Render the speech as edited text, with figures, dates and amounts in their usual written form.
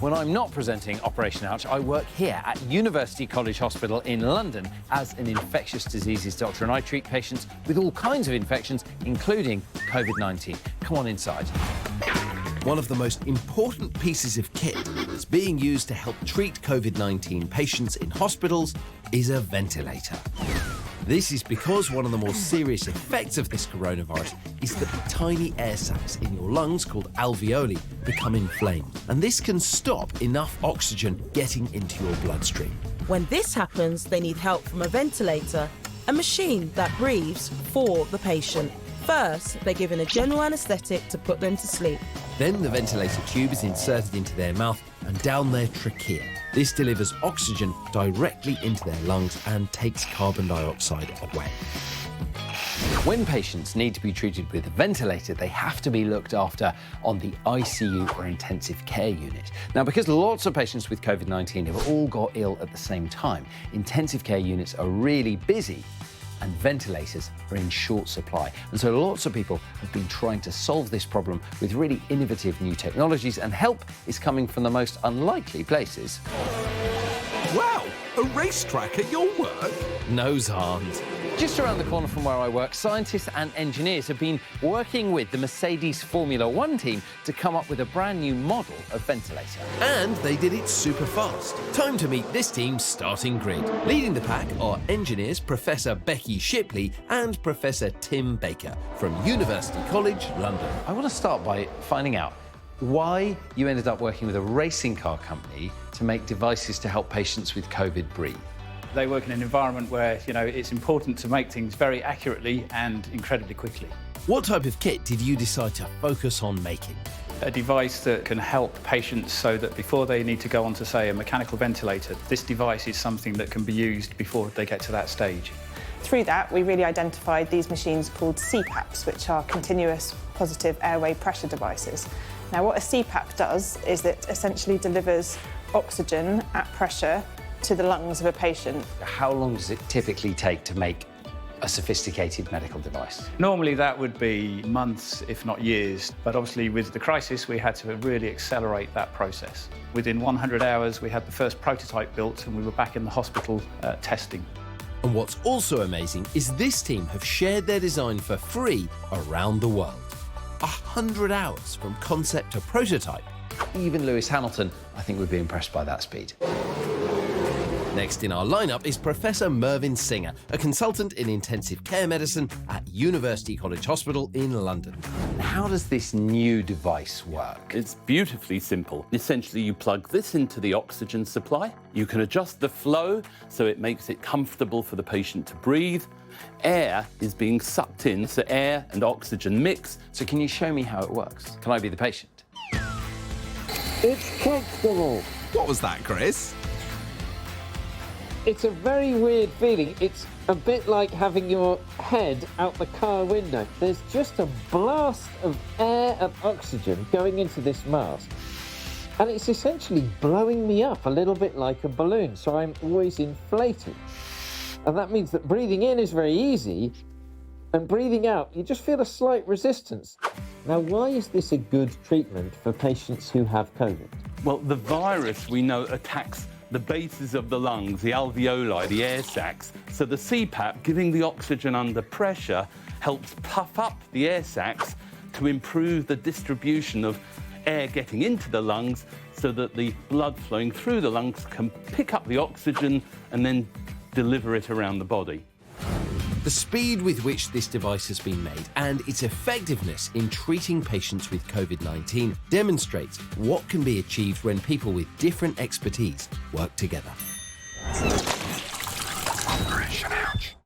When I'm not presenting Operation Ouch, I work here at University College Hospital in London as an infectious diseases doctor, and I treat patients with all kinds of infections, including COVID-19. Come on inside. One of the most important pieces of kit that's being used to help treat COVID-19 patients in hospitals is a ventilator. This is because one of the more serious effects of this coronavirus is that the tiny air sacs in your lungs, called alveoli, become inflamed. And this can stop enough oxygen getting into your bloodstream. When this happens, they need help from a ventilator, a machine that breathes for the patient. First, they're given a general anaesthetic to put them to sleep. Then the ventilator tube is inserted into their mouth and down their trachea. This delivers oxygen directly into their lungs and takes carbon dioxide away. When patients need to be treated with a ventilator, they have to be looked after on the ICU or intensive care unit. Now, because lots of patients with COVID-19 have all got ill at the same time, intensive care units are really busy and ventilators are in short supply. And so lots of people have been trying to solve this problem with really innovative new technologies, and help is coming from the most unlikely places. Wow, a racetrack at your work? No, Xand. Just around the corner from where I work, scientists and engineers have been working with the Mercedes Formula One team to come up with a brand new model of ventilator. And they did it super fast. Time to meet this team's starting grid. Leading the pack are engineers Professor Becky Shipley and Professor Tim Baker from University College, London. I want to start by finding out why you ended up working with a racing car company to make devices to help patients with COVID breathe. They work in an environment where, it's important to make things very accurately and incredibly quickly. What type of kit did you decide to focus on making? A device that can help patients so that before they need to go on to, say, a mechanical ventilator, this device is something that can be used before they get to that stage. Through that, we really identified these machines called Cpaps, which are continuous positive airway pressure devices. Now, what a Cpap does is it essentially delivers oxygen at pressure to the lungs of a patient. How long does it typically take to make a sophisticated medical device? Normally that would be months, if not years, but obviously with the crisis we had to really accelerate that process. Within 100 hours we had the first prototype built and we were back in the hospital testing. And what's also amazing is this team have shared their design for free around the world. 100 hours from concept to prototype. Even Lewis Hamilton, I think, would be impressed by that speed. Next in our lineup is Professor Merlin, a consultant in intensive care medicine at University College Hospital in London. How does this new device work? It's beautifully simple. Essentially, you plug this into the oxygen supply. You can adjust the flow so it makes it comfortable for the patient to breathe. Air is being sucked in, so air and oxygen mix. So can you show me how it works? Can I be the patient? It's comfortable. What was that, Chris? It's a very weird feeling. It's a bit like having your head out the car window. There's just a blast of air and oxygen going into this mask. And it's essentially blowing me up a little bit like a balloon, so I'm always inflated. And that means that breathing in is very easy, and breathing out, you just feel a slight resistance. Now, why is this a good treatment for patients who have COVID? Well, the virus, we know, attacks the bases of the lungs, the alveoli, the air sacs. So the Cpap, giving the oxygen under pressure, helps puff up the air sacs to improve the distribution of air getting into the lungs so that the blood flowing through the lungs can pick up the oxygen and then deliver it around the body. The speed with which this device has been made and its effectiveness in treating patients with COVID-19 demonstrates what can be achieved when people with different expertise work together. Operation Ouch.